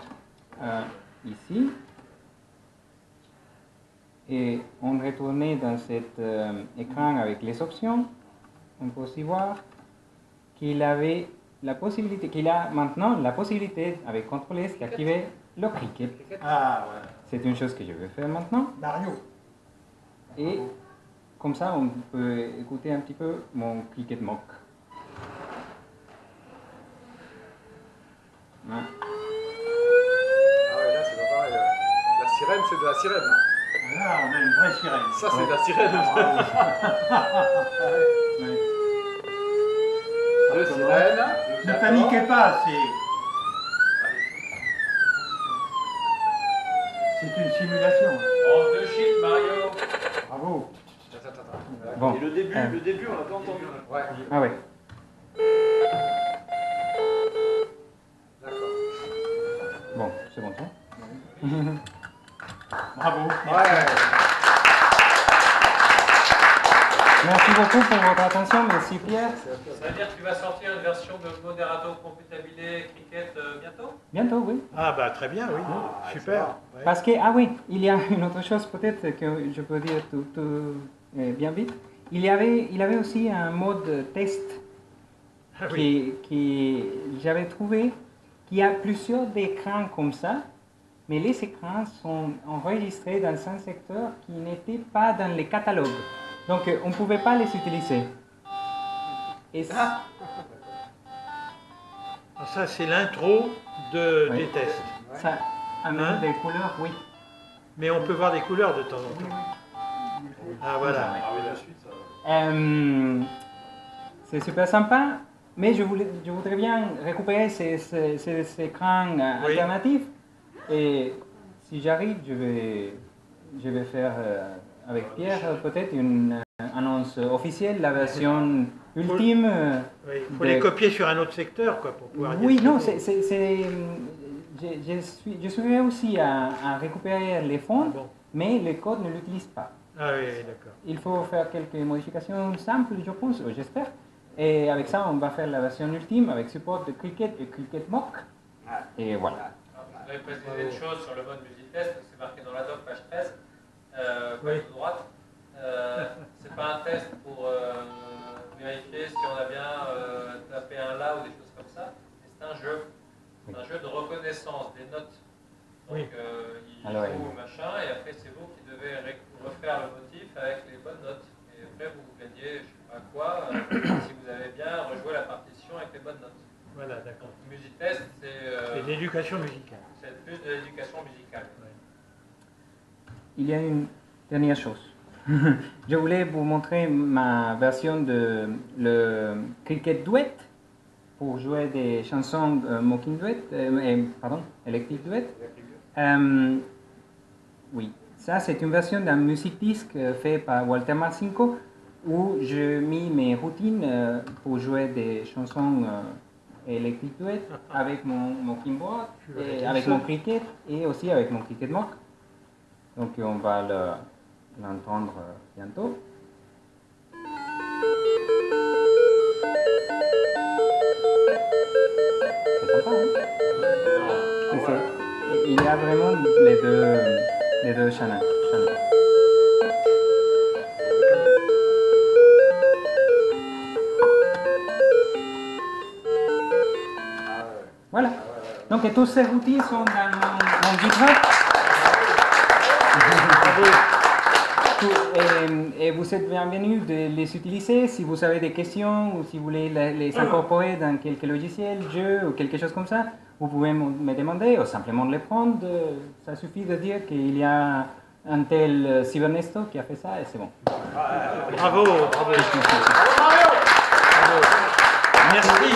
ici, et on retournait dans cet écran avec les options, on peut aussi voir qu'il avait la possibilité, qu'il a maintenant la possibilité avec CTRL S d'activer le Cricket. Ah, voilà. C'est une chose que je vais faire maintenant. Mario. Et comme ça, on peut écouter un petit peu mon Cricket Mock. Ouais. Ah ouais, là c'est pas pareil. La sirène, c'est de la sirène. Là, Là, on a une vraie sirène. ça, c'est de la sirène. Ouais. Deux sirènes. Ne paniquez pas, c'est une simulation. En 2 chiffres, Mario. Bravo. Attends. Bon. Et le début, on l'a pas entendu. Ouais. Ah ouais. D'accord. Bon, c'est bon ça. Bravo. Ouais. Merci beaucoup pour votre attention. Merci Pierre. Ça veut dire que tu vas sortir une version de Moderato Computabile Cricket bientôt? Bientôt, oui. Ah bah très bien, oui. Super. Ouais. Parce que, ah oui, il y a une autre chose peut-être que je peux dire tout bien vite. Il y avait aussi un mode test Ah oui. qui j'avais trouvé qu'il y a plusieurs écrans comme ça, mais les écrans sont enregistrés dans un secteur qui n'était pas dans les catalogues. Donc, on ne pouvait pas les utiliser. Et ça, Alors ça, c'est l'intro Oui. des tests. ça amène Hein des couleurs, oui. Mais on peut voir des couleurs de temps en temps. Ah voilà. Ah oui, la suite, ça. C'est super sympa, mais je voudrais bien récupérer ces écrans Oui. alternatifs. Et si j'arrive, je vais faire avec Pierre peut-être une annonce officielle, la version ultime. Oui, il faut les copier sur un autre secteur quoi, pour pouvoir Oui, dire non, c'est je suis aussi à récupérer les fonds, bon. mais le code ne l'utilise pas. Ah oui, d'accord. Il faut faire quelques modifications simples, je pense, j'espère. Et avec ça, on va faire la version ultime avec support de Cricket et Cricket Mock. Et voilà. Je vais préciser une chose sur le mode multitest, c'est marqué dans la doc, page 13, Oui. page de droite. C'est pas un test pour vérifier si on a bien tapé un là ou des choses comme ça. C'est un jeu. C'est un jeu de reconnaissance des notes. Donc Oui. il Alors, joue machin et après c'est vous qui devez refaire le motif avec les bonnes notes. Et après vous gagnez je sais pas quoi si vous avez bien rejoué la partition avec les bonnes notes. Voilà, d'accord. Donc multitest C'est de l'éducation musicale. c'est plus de l'éducation musicale. Il y a une dernière chose. Je voulais vous montrer ma version de le Cricket Duet pour jouer des chansons Mocking Duet, pardon, Electric Duet. Oui, ça c'est une version d'un music disc fait par Walter Marcinko où je mis mes routines pour jouer des chansons Electric Duet avec mon keyboard, et avec mon Cricket et aussi avec mon Cricket Mock. Donc on va l'entendre bientôt. C'est sympa, hein? Il y a vraiment les deux channels. Voilà. Donc tous ces outils sont dans mon GitHub. Et vous êtes bienvenus de les utiliser si vous avez des questions ou si vous voulez les incorporer dans quelques logiciels, jeux ou quelque chose comme ça. Vous pouvez me demander ou simplement les prendre. Ça suffit de dire qu'il y a un tel Cybernesto qui a fait ça et c'est bon. Bravo, bravo. Bravo. Merci.